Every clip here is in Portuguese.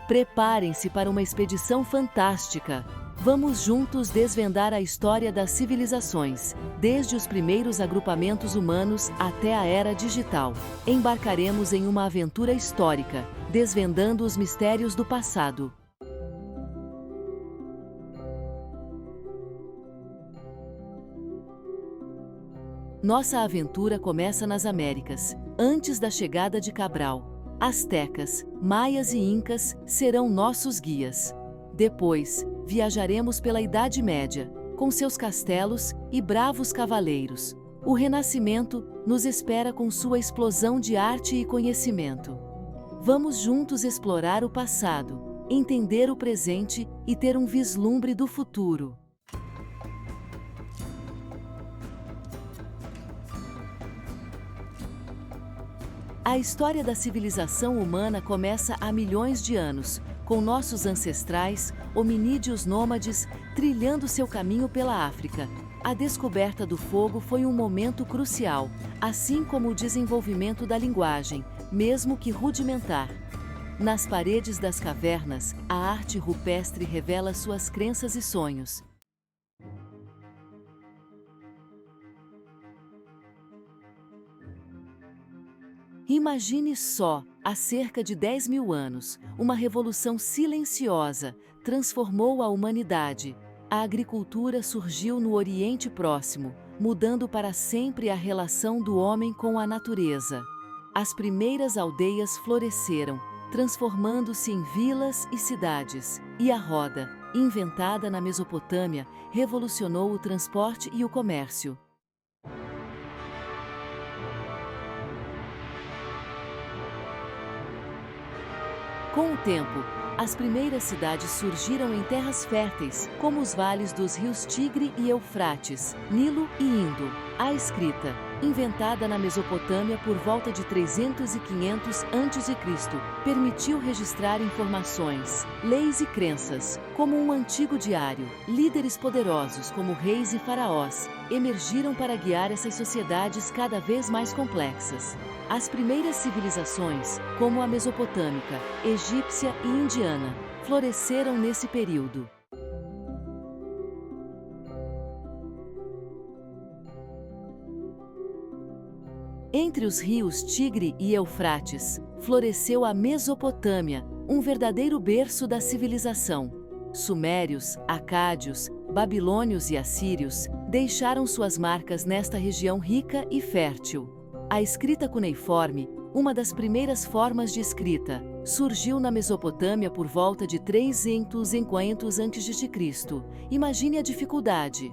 Preparem-se para uma expedição fantástica. Vamos juntos desvendar a história das civilizações, desde os primeiros agrupamentos humanos até a era digital. Embarcaremos em uma aventura histórica, desvendando os mistérios do passado. Nossa aventura começa nas Américas, antes da chegada de Cabral. Astecas, maias e incas serão nossos guias. Depois, viajaremos pela Idade Média, com seus castelos e bravos cavaleiros. O Renascimento nos espera com sua explosão de arte e conhecimento. Vamos juntos explorar o passado, entender o presente e ter um vislumbre do futuro. A história da civilização humana começa há milhões de anos, com nossos ancestrais, hominídeos nômades, trilhando seu caminho pela África. A descoberta do fogo foi um momento crucial, assim como o desenvolvimento da linguagem, mesmo que rudimentar. Nas paredes das cavernas, a arte rupestre revela suas crenças e sonhos. Imagine só, há cerca de 10 mil anos, uma revolução silenciosa transformou a humanidade. A agricultura surgiu no Oriente Próximo, mudando para sempre a relação do homem com a natureza. As primeiras aldeias floresceram, transformando-se em vilas e cidades. E a roda, inventada na Mesopotâmia, revolucionou o transporte e o comércio. Com o tempo, as primeiras cidades surgiram em terras férteis, como os vales dos rios Tigre e Eufrates, Nilo e Indo. A escrita, inventada na Mesopotâmia por volta de 300 e 500 a.C., permitiu registrar informações, leis e crenças, como um antigo diário. Líderes poderosos como reis e faraós emergiram para guiar essas sociedades cada vez mais complexas. As primeiras civilizações, como a mesopotâmica, egípcia e indiana, floresceram nesse período. Entre os rios Tigre e Eufrates, floresceu a Mesopotâmia, um verdadeiro berço da civilização. Sumérios, acádios, babilônios e assírios deixaram suas marcas nesta região rica e fértil. A escrita cuneiforme, uma das primeiras formas de escrita, surgiu na Mesopotâmia por volta de 300 a.C. Imagine a dificuldade.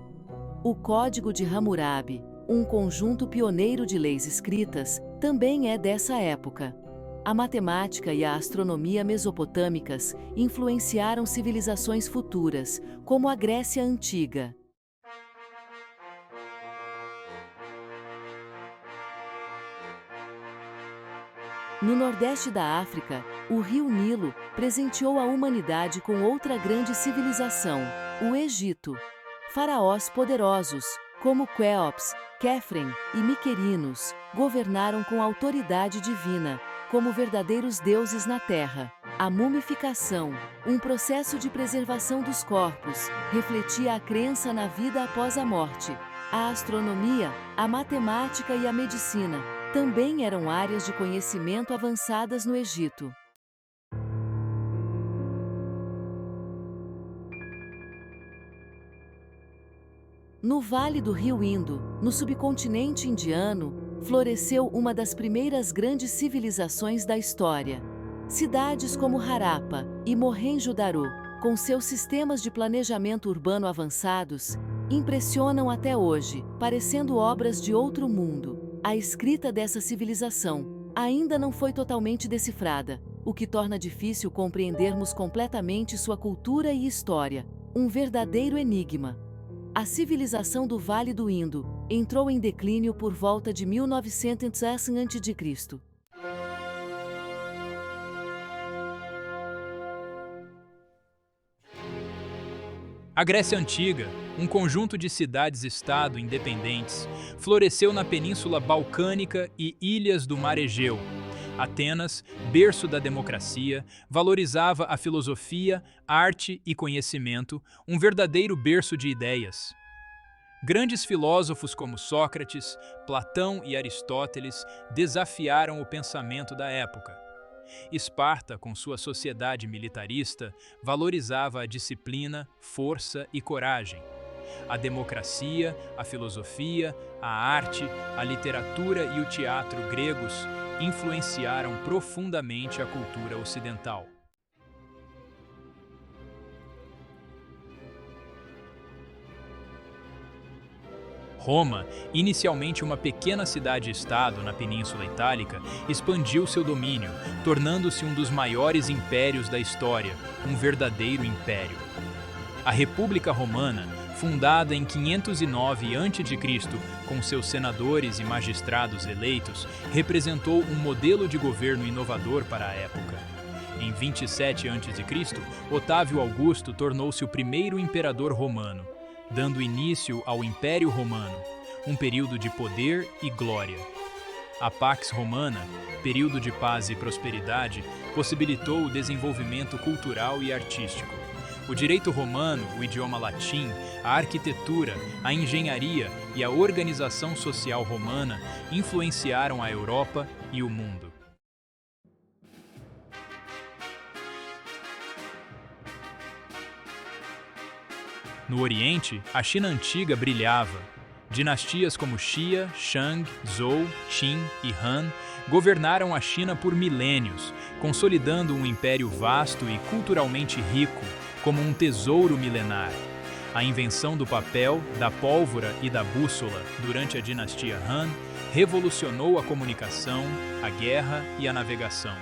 O Código de Hammurabi, um conjunto pioneiro de leis escritas, também é dessa época. A matemática e a astronomia mesopotâmicas influenciaram civilizações futuras, como a Grécia Antiga. No nordeste da África, o rio Nilo presenteou a humanidade com outra grande civilização, o Egito. Faraós poderosos, como Quéops, Quéfren e Miquerinos, governaram com autoridade divina, como verdadeiros deuses na terra. A mumificação, um processo de preservação dos corpos, refletia a crença na vida após a morte. A astronomia, a matemática e a medicina também eram áreas de conhecimento avançadas no Egito. No Vale do Rio Indo, no subcontinente indiano, floresceu uma das primeiras grandes civilizações da história. Cidades como Harappa e Mohenjo-Daro, com seus sistemas de planejamento urbano avançados, impressionam até hoje, parecendo obras de outro mundo. A escrita dessa civilização ainda não foi totalmente decifrada, o que torna difícil compreendermos completamente sua cultura e história. Um verdadeiro enigma. A civilização do Vale do Indo entrou em declínio por volta de 1900 a.C. A Grécia Antiga, um conjunto de cidades-estado independentes, floresceu na Península Balcânica e ilhas do Mar Egeu. Atenas, berço da democracia, valorizava a filosofia, arte e conhecimento, um verdadeiro berço de ideias. Grandes filósofos como Sócrates, Platão e Aristóteles desafiaram o pensamento da época. Esparta, com sua sociedade militarista, valorizava a disciplina, força e coragem. A democracia, a filosofia, a arte, a literatura e o teatro gregos influenciaram profundamente a cultura ocidental. Roma, inicialmente uma pequena cidade-estado na Península Itálica, expandiu seu domínio, tornando-se um dos maiores impérios da história, um verdadeiro império. A República Romana, fundada em 509 a.C., com seus senadores e magistrados eleitos, representou um modelo de governo inovador para a época. Em 27 a.C., Otávio Augusto tornou-se o primeiro imperador romano, dando início ao Império Romano, um período de poder e glória. A Pax Romana, período de paz e prosperidade, possibilitou o desenvolvimento cultural e artístico. O direito romano, o idioma latim, a arquitetura, a engenharia e a organização social romana influenciaram a Europa e o mundo. No Oriente, a China antiga brilhava. Dinastias como Xia, Shang, Zhou, Qin e Han governaram a China por milênios, consolidando um império vasto e culturalmente rico, como um tesouro milenar. A invenção do papel, da pólvora e da bússola durante a dinastia Han revolucionou a comunicação, a guerra e a navegação.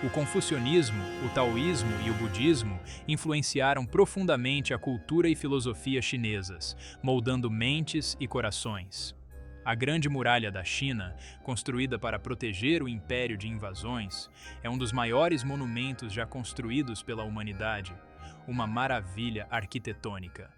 O confucionismo, o taoísmo e o budismo influenciaram profundamente a cultura e filosofia chinesas, moldando mentes e corações. A Grande Muralha da China, construída para proteger o império de invasões, é um dos maiores monumentos já construídos pela humanidade, uma maravilha arquitetônica.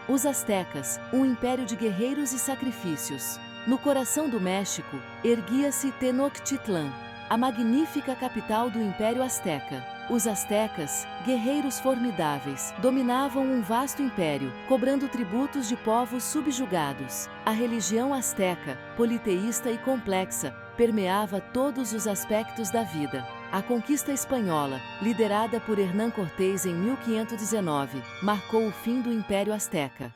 Os Aztecas, um império de guerreiros e sacrifícios. No coração do México, erguia-se Tenochtitlan, a magnífica capital do Império Azteca. Os Aztecas, guerreiros formidáveis, dominavam um vasto império, cobrando tributos de povos subjugados. A religião azteca, politeísta e complexa, permeava todos os aspectos da vida. A conquista espanhola, liderada por Hernán Cortés em 1519, marcou o fim do Império Azteca.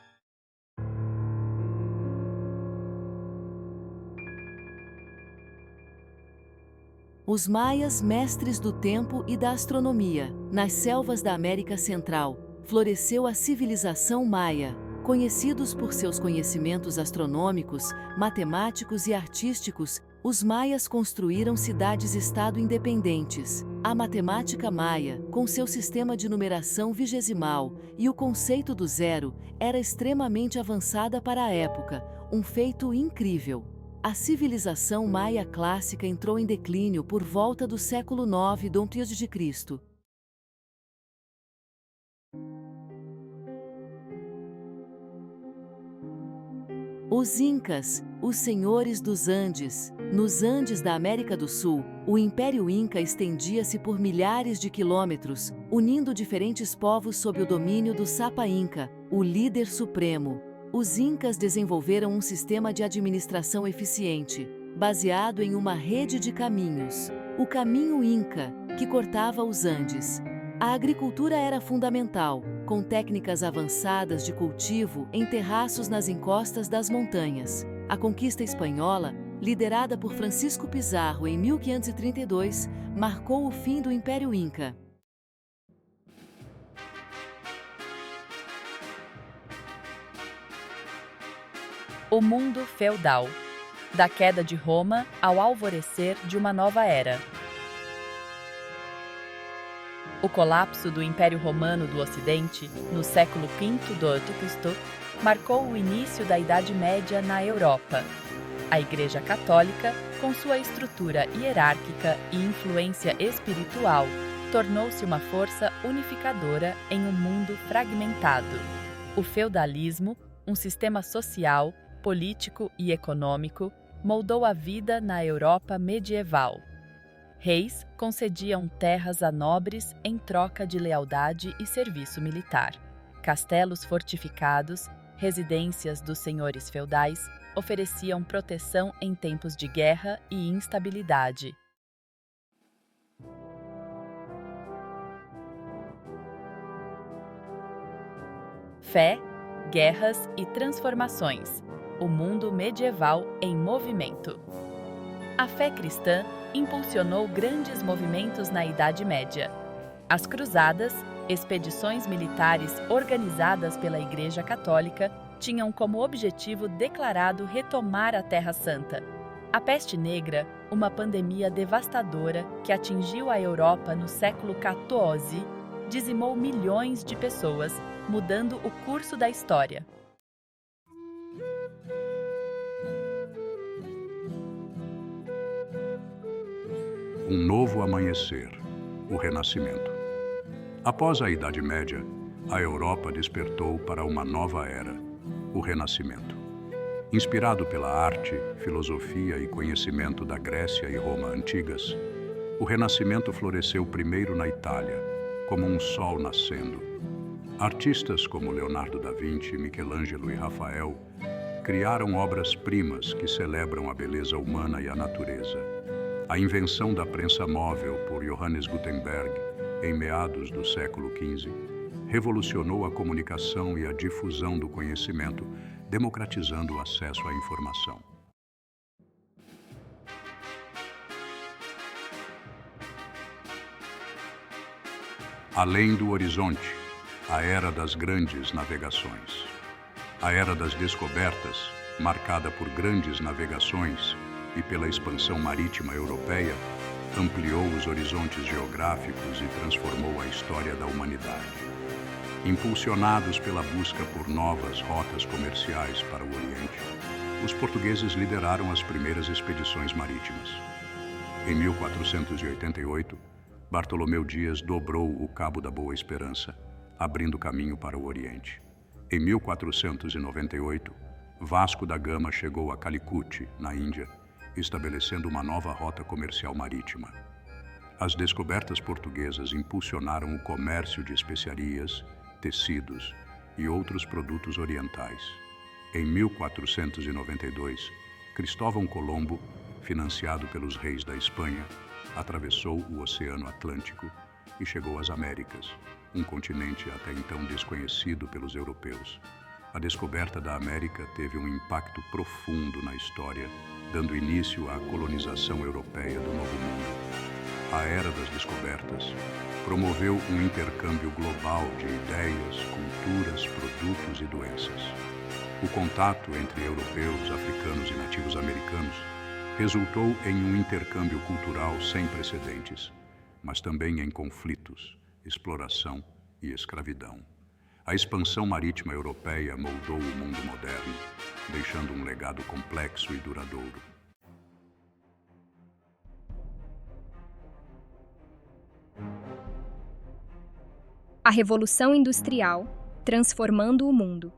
Os maias, mestres do tempo e da astronomia. Nas selvas da América Central, floresceu a civilização maia. Conhecidos por seus conhecimentos astronômicos, matemáticos e artísticos, os maias construíram cidades-estado independentes. A matemática maia, com seu sistema de numeração vigesimal e o conceito do zero, era extremamente avançada para a época, um feito incrível. A civilização maia clássica entrou em declínio por volta do século IX d.C. Os Incas, os senhores dos Andes. Nos Andes da América do Sul, o Império Inca estendia-se por milhares de quilômetros, unindo diferentes povos sob o domínio do Sapa Inca, o líder supremo. Os Incas desenvolveram um sistema de administração eficiente, baseado em uma rede de caminhos, o Caminho Inca, que cortava os Andes. A agricultura era fundamental, com técnicas avançadas de cultivo em terraços nas encostas das montanhas. A conquista espanhola, liderada por Francisco Pizarro em 1532, marcou o fim do Império Inca. O mundo feudal. Da queda de Roma ao alvorecer de uma nova era. O colapso do Império Romano do Ocidente, no século V d.C., marcou o início da Idade Média na Europa. A Igreja Católica, com sua estrutura hierárquica e influência espiritual, tornou-se uma força unificadora em um mundo fragmentado. O feudalismo, um sistema social, político e econômico moldou a vida na Europa medieval. Reis concediam terras a nobres em troca de lealdade e serviço militar. Castelos fortificados, residências dos senhores feudais, ofereciam proteção em tempos de guerra e instabilidade. Fé, guerras e transformações. O mundo medieval em movimento. A fé cristã impulsionou grandes movimentos na Idade Média. As cruzadas, expedições militares organizadas pela Igreja Católica, tinham como objetivo declarado retomar a Terra Santa. A peste negra, uma pandemia devastadora que atingiu a Europa no século XIV, dizimou milhões de pessoas, mudando o curso da história. Um novo amanhecer, o Renascimento. Após a Idade Média, a Europa despertou para uma nova era, o Renascimento. Inspirado pela arte, filosofia e conhecimento da Grécia e Roma antigas, o Renascimento floresceu primeiro na Itália, como um sol nascendo. Artistas como Leonardo da Vinci, Michelangelo e Rafael criaram obras-primas que celebram a beleza humana e a natureza. A invenção da prensa móvel por Johannes Gutenberg, em meados do século XV, revolucionou a comunicação e a difusão do conhecimento, democratizando o acesso à informação. Além do horizonte, a era das grandes navegações. A era das descobertas, marcada por grandes navegações e pela expansão marítima europeia, ampliou os horizontes geográficos e transformou a história da humanidade. Impulsionados pela busca por novas rotas comerciais para o Oriente, os portugueses lideraram as primeiras expedições marítimas. Em 1488, Bartolomeu Dias dobrou o Cabo da Boa Esperança, abrindo caminho para o Oriente. Em 1498, Vasco da Gama chegou a Calicut, na Índia, estabelecendo uma nova rota comercial marítima. As descobertas portuguesas impulsionaram o comércio de especiarias, tecidos e outros produtos orientais. Em 1492, Cristóvão Colombo, financiado pelos reis da Espanha, atravessou o Oceano Atlântico e chegou às Américas, um continente até então desconhecido pelos europeus. A descoberta da América teve um impacto profundo na história, dando início à colonização europeia do Novo Mundo. A Era das Descobertas promoveu um intercâmbio global de ideias, culturas, produtos e doenças. O contato entre europeus, africanos e nativos americanos resultou em um intercâmbio cultural sem precedentes, mas também em conflitos, exploração e escravidão. A expansão marítima europeia moldou o mundo moderno, deixando um legado complexo e duradouro. A Revolução Industrial, transformando o mundo.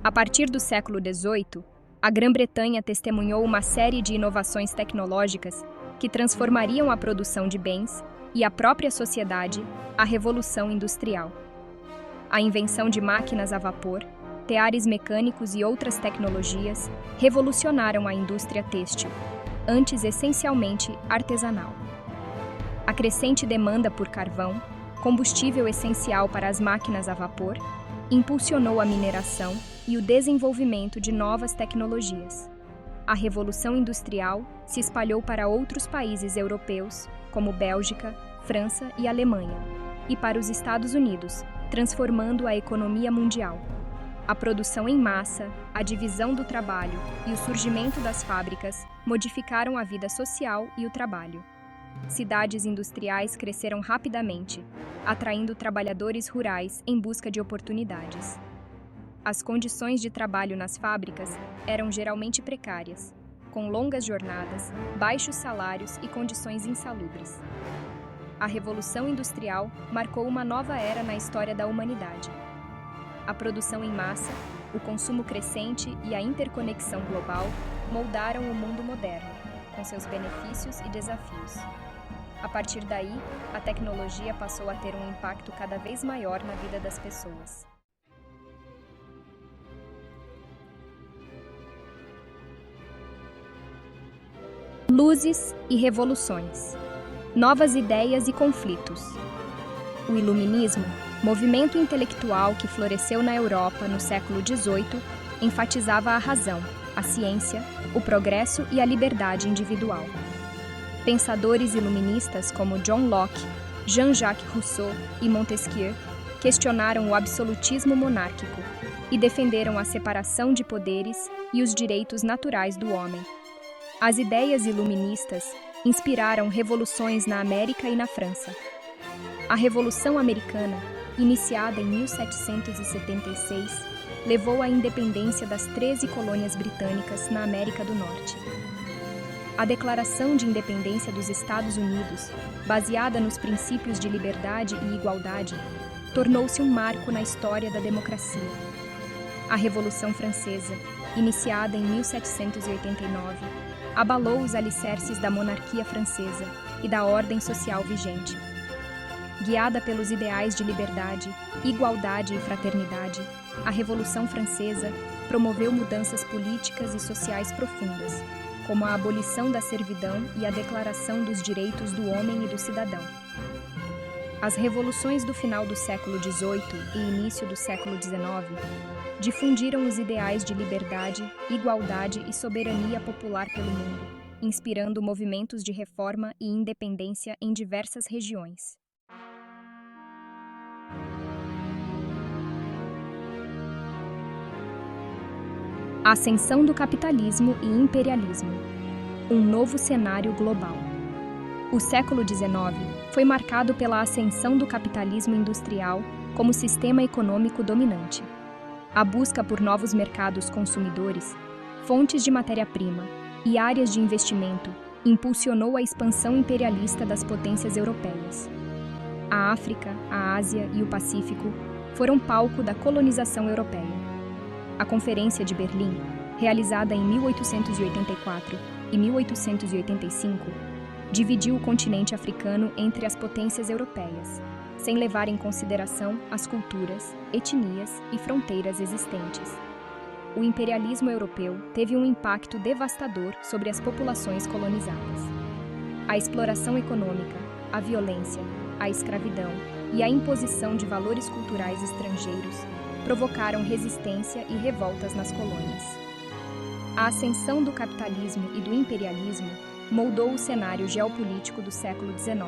A partir do século XVIII, a Grã-Bretanha testemunhou uma série de inovações tecnológicas que transformariam a produção de bens e a própria sociedade, a Revolução Industrial. A invenção de máquinas a vapor, teares mecânicos e outras tecnologias revolucionaram a indústria têxtil, antes essencialmente artesanal. A crescente demanda por carvão, combustível essencial para as máquinas a vapor, impulsionou a mineração e o desenvolvimento de novas tecnologias. A Revolução Industrial se espalhou para outros países europeus, como Bélgica, França e Alemanha, e para os Estados Unidos, transformando a economia mundial. A produção em massa, a divisão do trabalho e o surgimento das fábricas modificaram a vida social e o trabalho. Cidades industriais cresceram rapidamente, atraindo trabalhadores rurais em busca de oportunidades. As condições de trabalho nas fábricas eram geralmente precárias, com longas jornadas, baixos salários e condições insalubres. A Revolução Industrial marcou uma nova era na história da humanidade. A produção em massa, o consumo crescente e a interconexão global moldaram o mundo moderno, com seus benefícios e desafios. A partir daí, a tecnologia passou a ter um impacto cada vez maior na vida das pessoas. Luzes e revoluções. Novas ideias e conflitos. O Iluminismo, movimento intelectual que floresceu na Europa no século XVIII, enfatizava a razão, a ciência, o progresso e a liberdade individual. Pensadores iluministas como John Locke, Jean-Jacques Rousseau e Montesquieu questionaram o absolutismo monárquico e defenderam a separação de poderes e os direitos naturais do homem. As ideias iluministas inspiraram revoluções na América e na França. A Revolução Americana, iniciada em 1776, levou à independência das 13 colônias britânicas na América do Norte. A Declaração de Independência dos Estados Unidos, baseada nos princípios de liberdade e igualdade, tornou-se um marco na história da democracia. A Revolução Francesa, iniciada em 1789, abalou os alicerces da monarquia francesa e da ordem social vigente. Guiada pelos ideais de liberdade, igualdade e fraternidade, a Revolução Francesa promoveu mudanças políticas e sociais profundas, como a abolição da servidão e a declaração dos direitos do homem e do cidadão. As revoluções do final do século XVIII e início do século XIX difundiram os ideais de liberdade, igualdade e soberania popular pelo mundo, inspirando movimentos de reforma e independência em diversas regiões. A ascensão do capitalismo e imperialismo. Um novo cenário global. O século XIX foi marcado pela ascensão do capitalismo industrial como sistema econômico dominante. A busca por novos mercados consumidores, fontes de matéria-prima e áreas de investimento impulsionou a expansão imperialista das potências europeias. A África, a Ásia e o Pacífico foram palco da colonização europeia. A Conferência de Berlim, realizada em 1884 e 1885, dividiu o continente africano entre as potências europeias, sem levar em consideração as culturas, etnias e fronteiras existentes. O imperialismo europeu teve um impacto devastador sobre as populações colonizadas. A exploração econômica, a violência, a escravidão e a imposição de valores culturais estrangeiros provocaram resistência e revoltas nas colônias. A ascensão do capitalismo e do imperialismo moldou o cenário geopolítico do século XIX,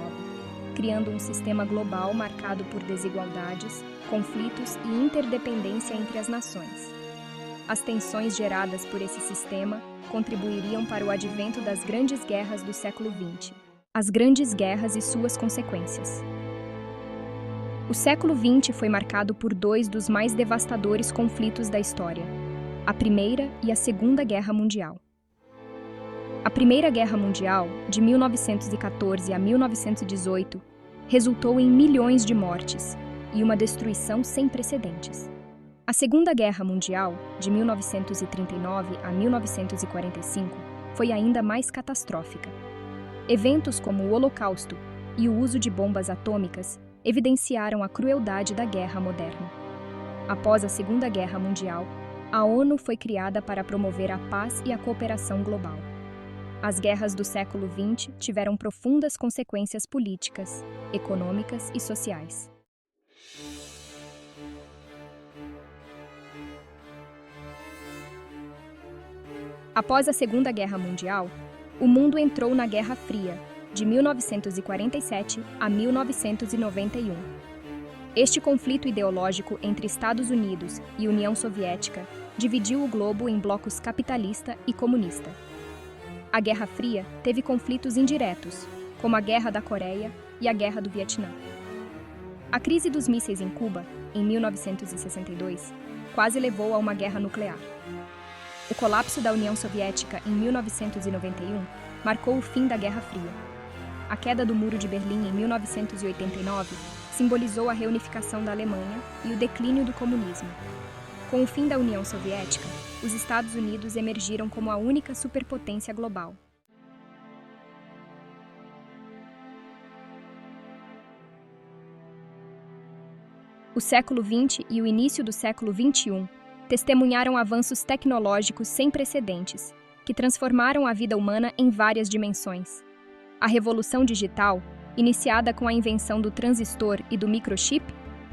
criando um sistema global marcado por desigualdades, conflitos e interdependência entre as nações. As tensões geradas por esse sistema contribuiriam para o advento das grandes guerras do século XX. As grandes guerras e suas consequências. O século XX foi marcado por dois dos mais devastadores conflitos da história: a Primeira e a Segunda Guerra Mundial. A Primeira Guerra Mundial, de 1914 a 1918, resultou em milhões de mortes e uma destruição sem precedentes. A Segunda Guerra Mundial, de 1939 a 1945, foi ainda mais catastrófica. Eventos como o Holocausto e o uso de bombas atômicas evidenciaram a crueldade da guerra moderna. Após a Segunda Guerra Mundial, a ONU foi criada para promover a paz e a cooperação global. As guerras do século XX tiveram profundas consequências políticas, econômicas e sociais. Após a Segunda Guerra Mundial, o mundo entrou na Guerra Fria, de 1947 a 1991. Este conflito ideológico entre Estados Unidos e União Soviética dividiu o globo em blocos capitalista e comunista. A Guerra Fria teve conflitos indiretos, como a Guerra da Coreia e a Guerra do Vietnã. A crise dos mísseis em Cuba, em 1962, quase levou a uma guerra nuclear. O colapso da União Soviética em 1991 marcou o fim da Guerra Fria. A queda do Muro de Berlim em 1989 simbolizou a reunificação da Alemanha e o declínio do comunismo. Com o fim da União Soviética, os Estados Unidos emergiram como a única superpotência global. O século XX e o início do século XXI testemunharam avanços tecnológicos sem precedentes, que transformaram a vida humana em várias dimensões. A revolução digital, iniciada com a invenção do transistor e do microchip,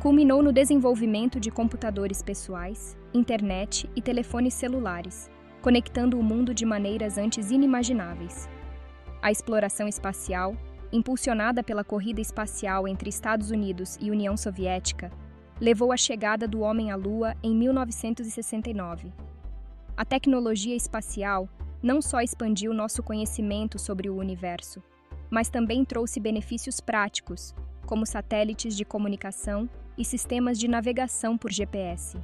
culminou no desenvolvimento de computadores pessoais, internet e telefones celulares, conectando o mundo de maneiras antes inimagináveis. A exploração espacial, impulsionada pela corrida espacial entre Estados Unidos e União Soviética, levou à chegada do homem à Lua em 1969. A tecnologia espacial não só expandiu nosso conhecimento sobre o universo, mas também trouxe benefícios práticos, como satélites de comunicação e sistemas de navegação por GPS.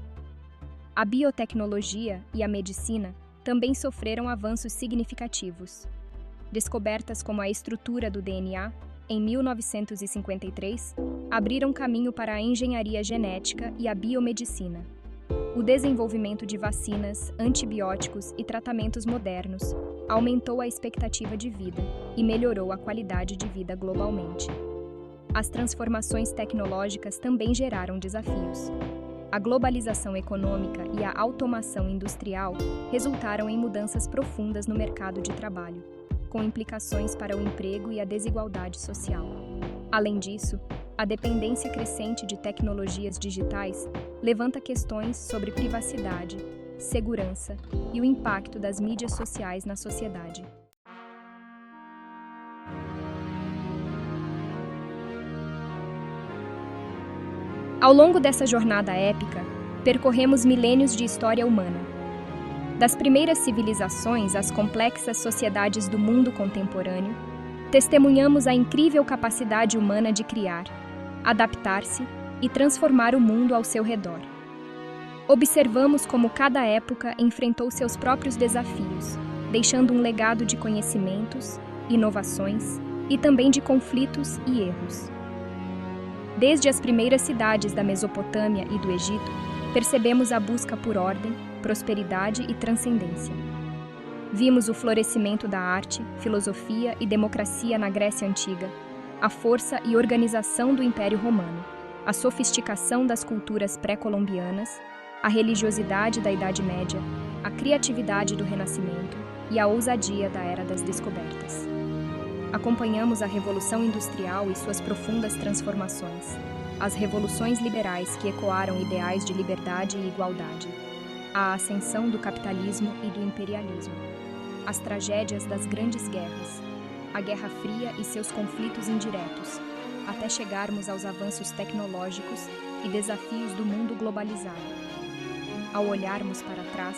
A biotecnologia e a medicina também sofreram avanços significativos. Descobertas como a estrutura do DNA, em 1953, abriram caminho para a engenharia genética e a biomedicina. O desenvolvimento de vacinas, antibióticos e tratamentos modernos aumentou a expectativa de vida e melhorou a qualidade de vida globalmente. As transformações tecnológicas também geraram desafios. A globalização econômica e a automação industrial resultaram em mudanças profundas no mercado de trabalho, com implicações para o emprego e a desigualdade social. Além disso, a dependência crescente de tecnologias digitais levanta questões sobre privacidade, segurança e o impacto das mídias sociais na sociedade. Ao longo dessa jornada épica, percorremos milênios de história humana. Das primeiras civilizações às complexas sociedades do mundo contemporâneo, testemunhamos a incrível capacidade humana de criar, adaptar-se e transformar o mundo ao seu redor. Observamos como cada época enfrentou seus próprios desafios, deixando um legado de conhecimentos, inovações e também de conflitos e erros. Desde as primeiras cidades da Mesopotâmia e do Egito, percebemos a busca por ordem, prosperidade e transcendência. Vimos o florescimento da arte, filosofia e democracia na Grécia Antiga, a força e organização do Império Romano, a sofisticação das culturas pré-colombianas, a religiosidade da Idade Média, a criatividade do Renascimento e a ousadia da Era das Descobertas. Acompanhamos a Revolução Industrial e suas profundas transformações, as revoluções liberais que ecoaram ideais de liberdade e igualdade, a ascensão do capitalismo e do imperialismo, as tragédias das grandes guerras, a Guerra Fria e seus conflitos indiretos, até chegarmos aos avanços tecnológicos e desafios do mundo globalizado. Ao olharmos para trás,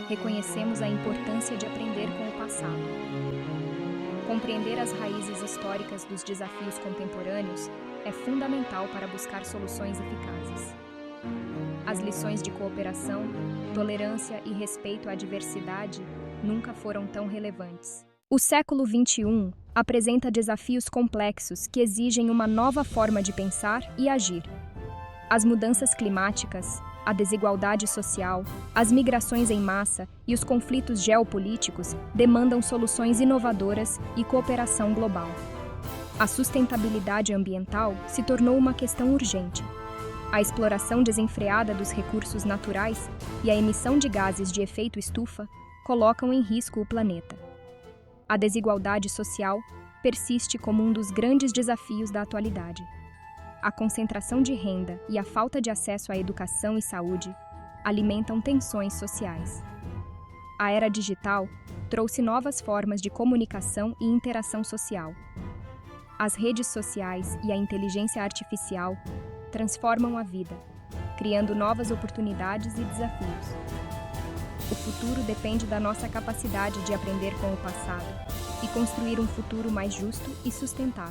reconhecemos a importância de aprender com o passado. Compreender as raízes históricas dos desafios contemporâneos é fundamental para buscar soluções eficazes. As lições de cooperação, tolerância e respeito à diversidade nunca foram tão relevantes. O século XXI apresenta desafios complexos que exigem uma nova forma de pensar e agir. As mudanças climáticas, a desigualdade social, as migrações em massa e os conflitos geopolíticos demandam soluções inovadoras e cooperação global. A sustentabilidade ambiental se tornou uma questão urgente. A exploração desenfreada dos recursos naturais e a emissão de gases de efeito estufa colocam em risco o planeta. A desigualdade social persiste como um dos grandes desafios da atualidade. A concentração de renda e a falta de acesso à educação e saúde alimentam tensões sociais. A era digital trouxe novas formas de comunicação e interação social. As redes sociais e a inteligência artificial transformam a vida, criando novas oportunidades e desafios. O futuro depende da nossa capacidade de aprender com o passado e construir um futuro mais justo e sustentável.